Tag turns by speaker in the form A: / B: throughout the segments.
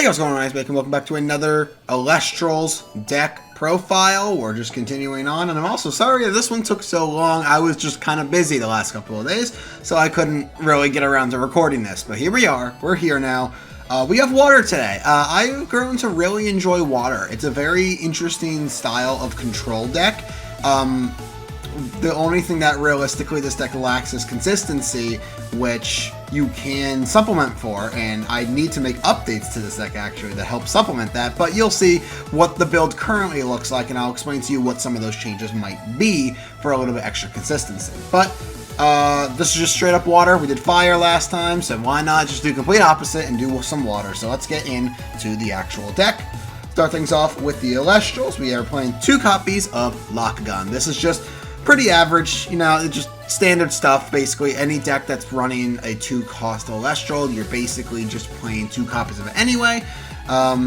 A: Hey, what's going on, guys? Welcome back to another Elestrals deck profile. We're just continuing on, and I'm also sorry that this one took so long. I was just kind of busy the last couple of days, so I couldn't really get around to recording this. But here we are. We're here now. We have water today. I've grown to really enjoy water. It's a very interesting style of control deck. The only thing that realistically this deck lacks is consistency, which you can supplement for, and I need to make updates to this deck actually to help supplement that, but you'll see what the build currently looks like, and I'll explain to you what some of those changes might be for a little bit extra consistency. But this is just straight up water. We did fire last time, so why not just do complete opposite and do some water? So let's get into the actual deck. Start things off with the Elestrals. We are playing 2 copies of Lockgun. This is just pretty average, you know, just standard stuff. Basically, any deck that's running a 2-cost Elestral, you're basically just playing 2 copies of it anyway.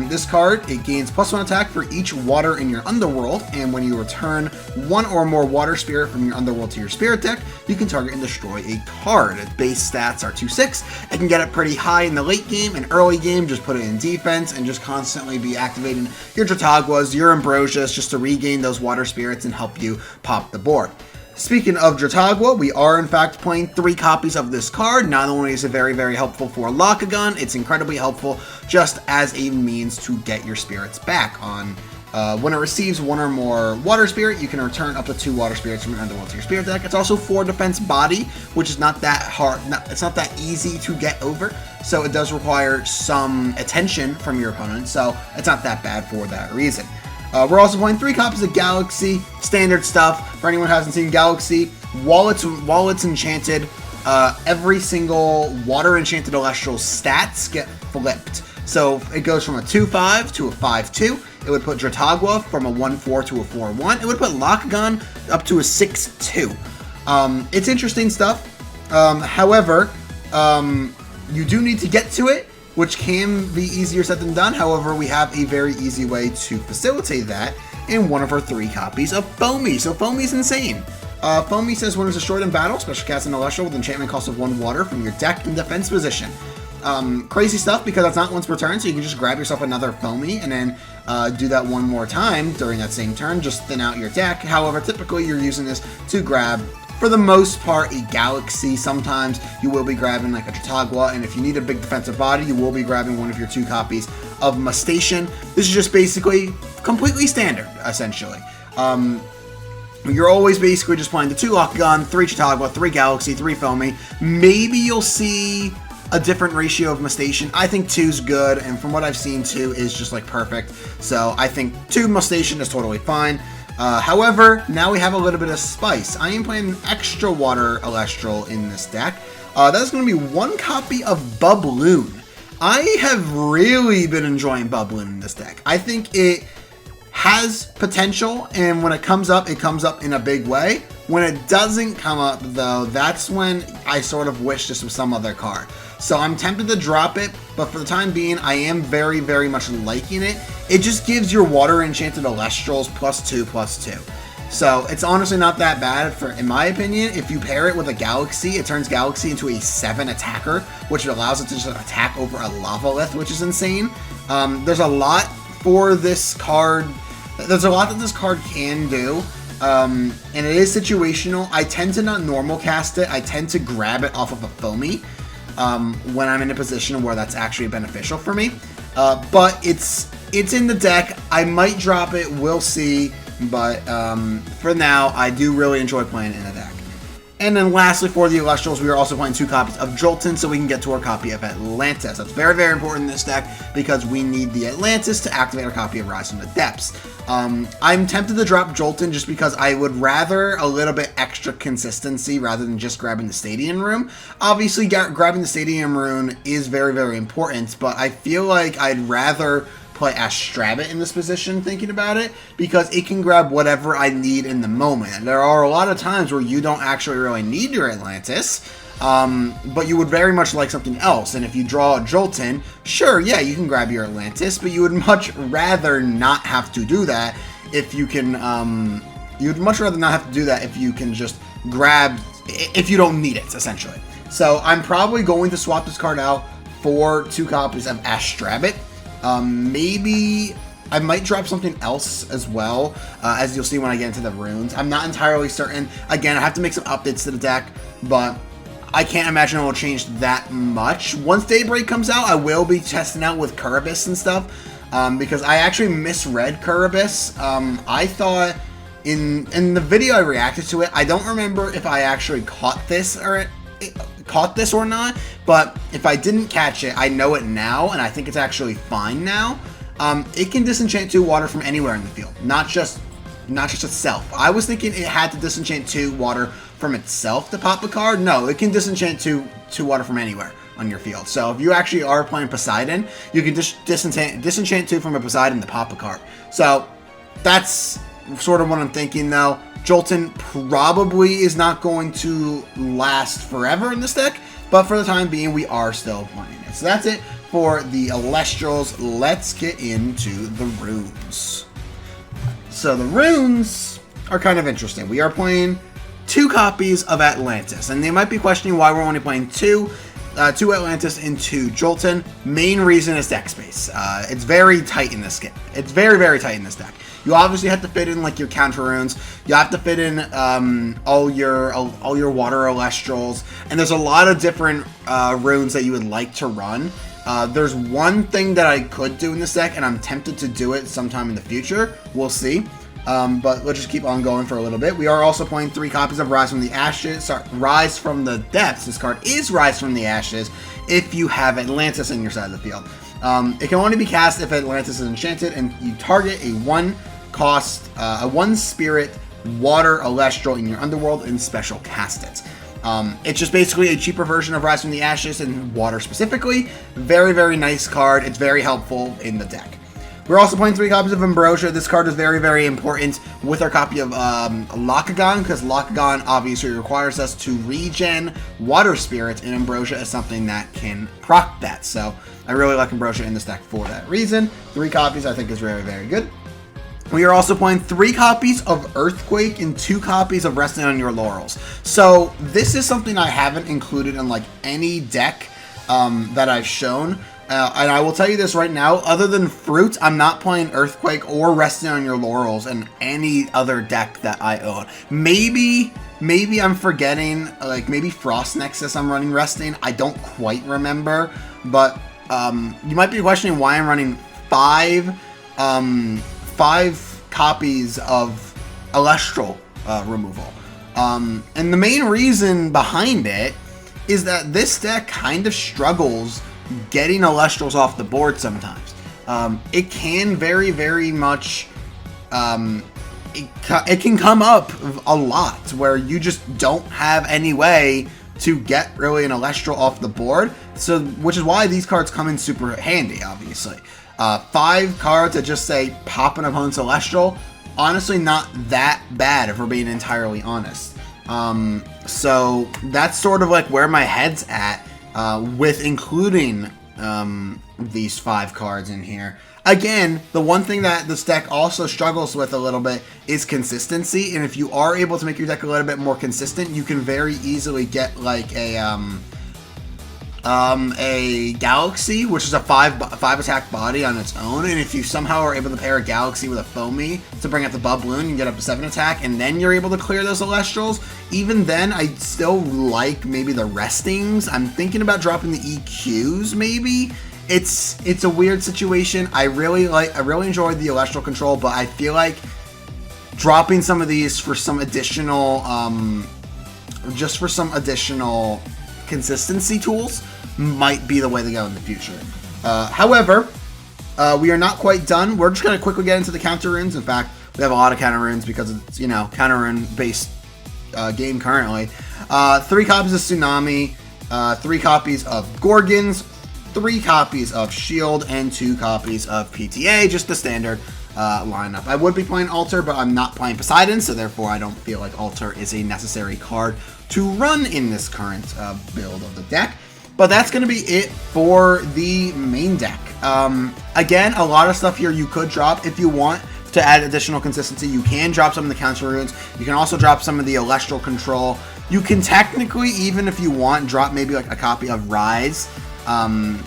A: This card, it gains +1 attack for each water in your underworld, and when you return 1 or more water spirit from your underworld to your spirit deck, you can target and destroy a card. Its base stats are 2/6. It can get it pretty high in the late game and early game, just put it in defense and just constantly be activating your Drataguas, your Ambrosias, just to regain those water spirits and help you pop the board. Speaking of Dratagua, we are in fact playing 3 copies of this card. Not only is it very, very helpful for Lockgun, it's incredibly helpful just as a means to get your spirits back on. When it receives 1 or more water spirit, you can return up to 2 water spirits from your underworld to your spirit deck. It's also 4 defense body, which is not that hard. It's not that easy to get over, so it does require some attention from your opponent. So it's not that bad for that reason. We're also playing 3 copies of Galaxy, standard stuff. For anyone who hasn't seen Galaxy, while it's enchanted, every single water enchanted Elestral stats get flipped. So it goes from a 2/5 to a 5/2. It would put Dratagua from a 1/4 to a 4/1. It would put Lockgun up to a 6/2. It's interesting stuff. However, you do need to get to it, which can be easier said than done. However, we have a very easy way to facilitate that in one of our 3 copies of Foamy. So Foamy's insane. Foamy says when it's destroyed in battle, special cast an Elestral with enchantment cost of 1 water from your deck in defense position. Crazy stuff because that's not once per turn, so you can just grab yourself another Foamy and then do that 1 more time during that same turn, just thin out your deck. However, typically you're using this to grab, for the most part, a Galaxy. Sometimes you will be grabbing like a Dratagua, and if you need a big defensive body, you will be grabbing one of your 2 copies of Mustation. This is just basically completely standard, essentially. You're always basically just playing the 2 Lockgun, 3 Dratagua, 3 Galaxy, 3 Foamy. Maybe you'll see a different ratio of Mustation. I think 2's good, and from what I've seen, 2 is just like perfect. So I think 2 Mustation is totally fine. However, now we have a little bit of spice. I am playing an extra water Elestral in this deck. That's going to be 1 copy of Bubloon. I have really been enjoying Bubloon in this deck. I think it has potential, and when it comes up in a big way. When it doesn't come up, though, that's when I sort of wish this was some other card. So I'm tempted to drop it, but for the time being, I am very, very much liking it. It just gives your water enchanted Elestrals +2/+2. So it's honestly not that bad, in my opinion. If you pair it with a Galaxy, it turns Galaxy into a 7 attacker, which allows it to just attack over a Lavalith, which is insane. There's a lot for this card. There's a lot that this card can do. And it is situational. I tend to not normal cast it. I tend to grab it off of a Foamy when I'm in a position where that's actually beneficial for me. But it's in the deck. I might drop it. We'll see. But for now, I do really enjoy playing it in the deck. And then lastly, for the Elestrals, we are also playing 2 copies of Jolton so we can get to our copy of Atlantis. That's very, very important in this deck because we need the Atlantis to activate our copy of Rise from the Depths. I'm tempted to drop Jolton just because I would rather a little bit extra consistency rather than just grabbing the Stadium Rune. Obviously, grabbing the Stadium Rune is very, very important, but I feel like I'd rather play Astrabbit in this position, thinking about it, because it can grab whatever I need in the moment. There are a lot of times where you don't actually really need your Atlantis, but you would very much like something else, and if you draw a Jolton, sure, yeah, you can grab your Atlantis, but you would much rather not have to do that if you can, you'd much rather not have to do that if you can just grab, if you don't need it, essentially. So I'm probably going to swap this card out for 2 copies of Astrabbit. Maybe I might drop something else as well, as you'll see when I get into the runes. I'm not entirely certain. Again, I have to make some updates to the deck, but I can't imagine it will change that much. Once Daybreak comes out, I will be testing out with Kuribus and stuff, because I actually misread Kuribus. I thought in the video I reacted to it, I don't remember if I actually caught this or not, but if I didn't catch it, I know it now, and I think it's actually fine now. It can disenchant 2 water from anywhere in the field, not just itself. I was thinking it had to disenchant 2 water from itself to pop a card. No, it can disenchant 2 water from anywhere on your field. So if you actually are playing Poseidon, you can just disenchant 2 from a Poseidon to pop a card. So that's sort of what I'm thinking, though. Jolton probably is not going to last forever in this deck, but for the time being, we are still playing it. So that's it for the Elestrals. Let's get into the runes. So the runes are kind of interesting. We are playing 2 copies of Atlantis, and they might be questioning why we're only playing 2 Atlantis and 2 Jolton. Main reason is deck space. It's very tight in this game. It's very, very tight in this deck. You obviously have to fit in like your counter runes. You have to fit in all your water Elestrals, and there's a lot of different runes that you would like to run. There's one thing that I could do in this deck, and I'm tempted to do it sometime in the future. We'll see. But we'll just keep on going for a little bit. We are also playing 3 copies of Rise from the Ashes. Sorry, Rise from the Depths. This card is Rise from the Ashes if you have Atlantis in your side of the field. It can only be cast if Atlantis is enchanted and you target a 1 spirit water Elestral in your underworld and special cast it. It's just basically a cheaper version of Rise from the Ashes and water specifically. Very, very nice card. It's very helpful in the deck. We're also playing 3 copies of Ambrosia. This card is very, very important with our copy of Lakagon, because Lakagon obviously requires us to regen Water Spirit, and Ambrosia is something that can proc that. So I really like Ambrosia in this deck for that reason. 3 copies I think is very, very good. We are also playing 3 copies of Earthquake and 2 copies of Resting on Your Laurels. So this is something I haven't included in like any deck that I've shown. And I will tell you this right now, other than Fruit, I'm not playing Earthquake or Resting on Your Laurels in any other deck that I own. Maybe I'm forgetting, like maybe Frost Nexus I'm running Resting. I don't quite remember, but you might be questioning why I'm running 5 copies of Elestral removal. And the main reason behind it is that this deck kind of struggles getting Elestrals off the board sometimes. It can very, very much, it can come up a lot where you just don't have any way to get really an Elestral off the board. So, which is why these cards come in super handy, obviously. 5 cards that just say pop an opponent's Elestral, honestly not that bad if we're being entirely honest. So that's sort of like where my head's at. With including these 5 cards in here. Again, the one thing that this deck also struggles with a little bit is consistency, and if you are able to make your deck a little bit more consistent, you can very easily get like a Galaxy, which is a 5 attack body on its own, and if you somehow are able to pair a Galaxy with a Foamy to bring up the Bubloon, you get up to 7 attack, and then you're able to clear those Elestrals. Even then, I still like maybe the Restings. I'm thinking about dropping the EQs, maybe. It's a weird situation. I really enjoyed the Elestral control, but I feel like dropping some of these for some additional, just for some additional consistency tools might be the way to go in the future. However, we are not quite done. We're just going to quickly get into the counter runes. In fact, we have a lot of counter runes because it's, you know, counter rune based game currently. 3 copies of Tsunami, 3 copies of Gorgons, 3 copies of Shield, and 2 copies of PTA, just the standard lineup. I would be playing Altar, but I'm not playing Poseidon, so therefore I don't feel like Altar is a necessary card to run in this current build of the deck. But that's going to be it for the main deck. Again, a lot of stuff here you could drop if you want to add additional consistency. You can drop some of the counter runes. You can also drop some of the Elestral control. You can technically, even if you want, drop maybe like a copy of Rise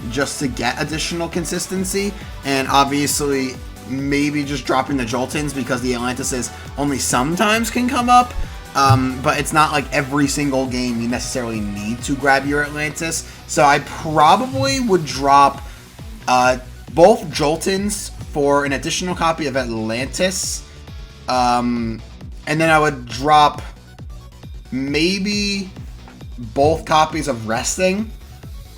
A: just to get additional consistency. And obviously, maybe just dropping the Joltons because the Atlantises only sometimes can come up. But it's not like every single game you necessarily need to grab your Atlantis. So I probably would drop both Joltons for an additional copy of Atlantis. And then I would drop maybe both copies of Resting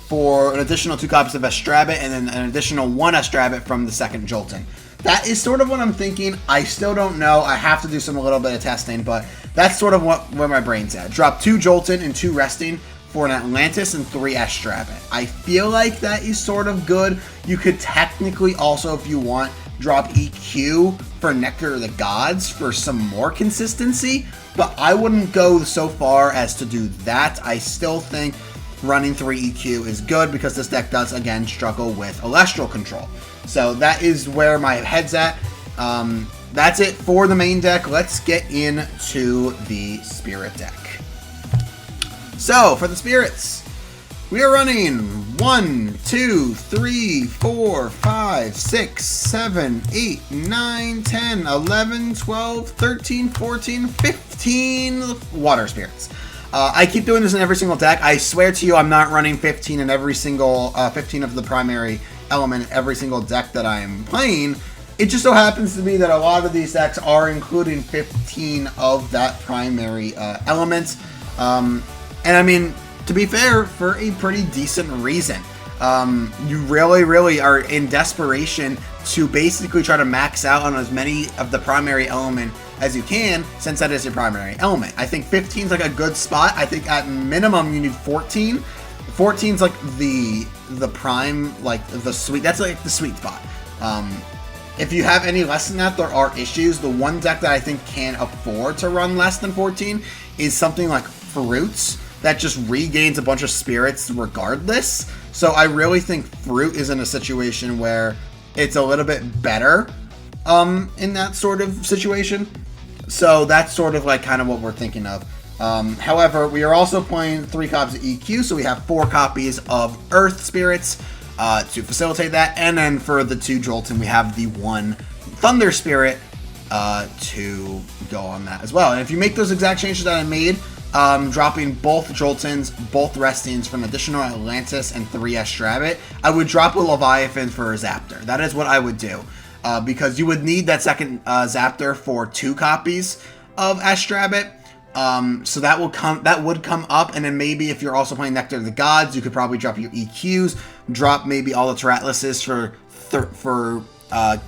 A: for an additional 2 copies of Astrabit, and then an additional 1 Astrabit from the second Jolton. That is sort of what I'm thinking. I still don't know. I have to do a little bit of testing, but that's sort of where my brain's at. Drop 2 Jolton and 2 Resting for an Atlantis and 3 Astrabit. I feel like that is sort of good. You could technically also, if you want, drop EQ for Nectar of the Gods for some more consistency, but I wouldn't go so far as to do that. I still think running 3 EQ is good because this deck does, again, struggle with Elestral control. So that is where my head's at. That's it for the main deck. Let's get into the Spirit deck. So, for the Spirits, we are running 1, 2, 3, 4, 5, 6, 7, 8, 9, 10, 11, 12, 13, 14, 15 Water Spirits. I keep doing this in every single deck. I swear to you, I'm not running 15 in every single 15 of the primary element in every single deck that I'm playing. It just so happens to be that a lot of these decks are including 15 of that primary element. And I mean, to be fair, for a pretty decent reason. You really are in desperation to basically try to max out on as many of the primary element as you can, since that is your primary element. I think 15 is like a good spot. I think at minimum you need 14. 14 is like the prime, like the sweet. That's like the sweet spot. If you have any less than that, there are issues. The one deck that I think can afford to run less than 14 is something like Fruits that just regains a bunch of spirits regardless. So I really think Fruit is in a situation where it's a little bit better in that sort of situation. So that's sort of like kind of what we're thinking of. However, we are also playing 3 copies of EQ, so we have 4 copies of Earth Spirits to facilitate that. And then for the 2 Jolton, we have the 1 Thunder Spirit to go on that as well. And if you make those exact changes that I made, dropping both Joltons, both Restings for an additional Atlantis and 3 Astrabit, I would drop a Leviathan for a Zaptor. That is what I would do. Because you would need that second Zaptor for 2 copies of Astrabit. So that would come up, and then maybe if you're also playing Nectar of the Gods, you could probably drop your EQs, drop maybe all the Teratluses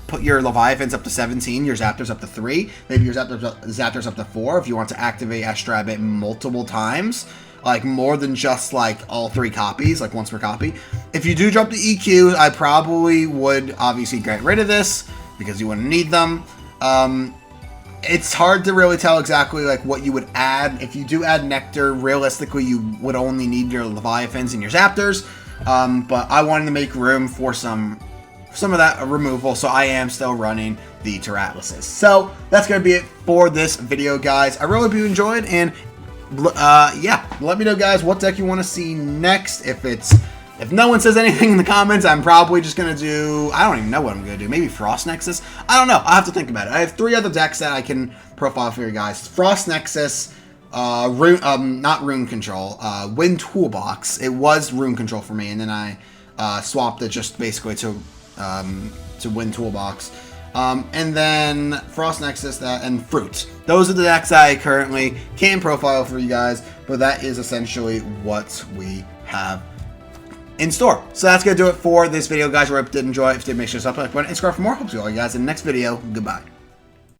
A: put your Leviathans up to 17, your Zaptors up to 3, maybe your Zaptors up to 4 if you want to activate Astrabit multiple times, like more than just like all 3 copies, like once per copy. If you do drop the EQs, I probably would obviously get rid of this because you wouldn't need them. It's hard to really tell exactly like what you would add. If you do add Nectar, realistically you would only need your Leviathans and your Zaptors. But I wanted to make room for some of that removal, so I am still running the Teratluses. So that's going to be it for this video, guys. I really hope you enjoyed, and yeah, let me know, guys, what deck you want to see next. If no one says anything in the comments, I'm probably just going to do, I don't even know what I'm going to do. Maybe Frost Nexus? I don't know. I'll have to think about it. I have 3 other decks that I can profile for you guys. Frost Nexus, not Rune Control, Wind Toolbox. It was Rune Control for me, and then I swapped it just basically to Wind Toolbox. And then Frost Nexus and Fruit. Those are the decks I currently can profile for you guys, but that is essentially what we have in store. So that's going to do it for this video, guys. I hope you did enjoy. If you did, make sure to subscribe, like, button, and subscribe for more. Hope to see all you guys in the next video. Goodbye.